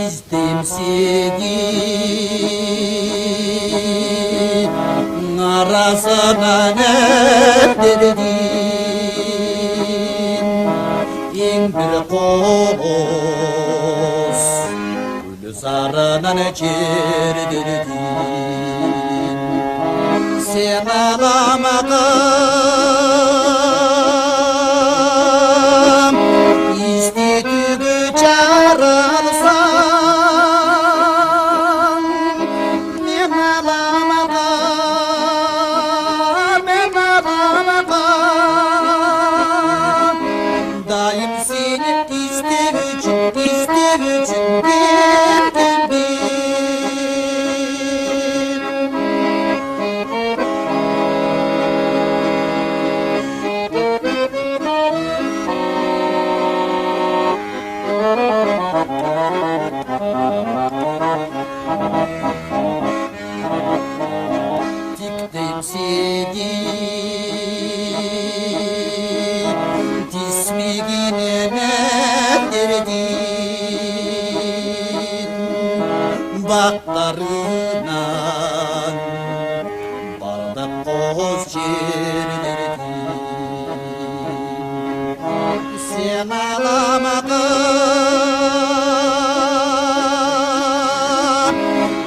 Издейм сени арасынан әптерден ең бір қос гүл сарынан жердерден сен аламағым естетуге жаралсам мен аламағым дайым сені іздер үшін тиктейм сені тисмегенен әптерден бақтарынан бардық қос жерлерден сен аламағым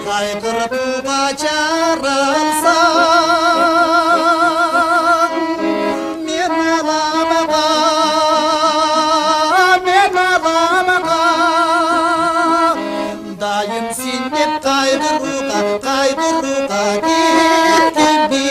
қайғыртуға жаралсаң мен аламағым дайым сен деп қайғыруға келдім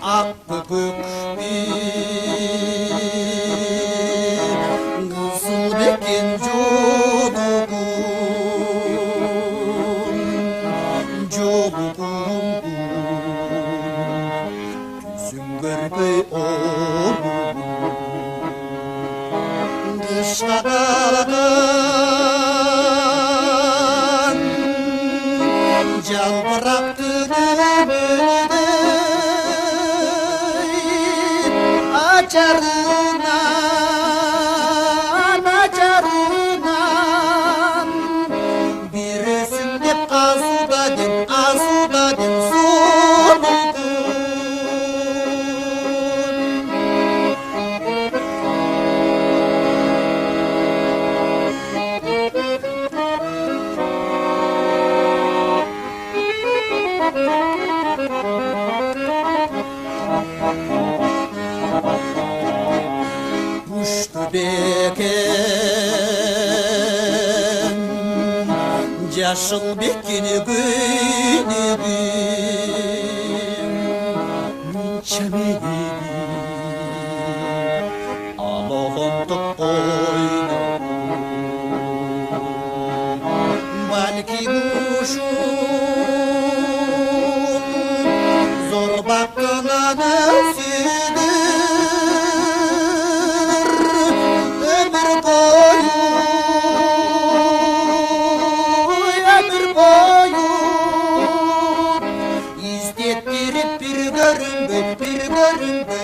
ақ көкпен қызыл бекен жолығым түсім көрпей оғым дышқа қалған жалбырап түнім ажарынан бересің деп азуда деп соныдың ұшты бекен жасыл бекен гүлігім чамелегім алоғымдық ойным бәлкім ұшын зор баққынан өседі bir görünme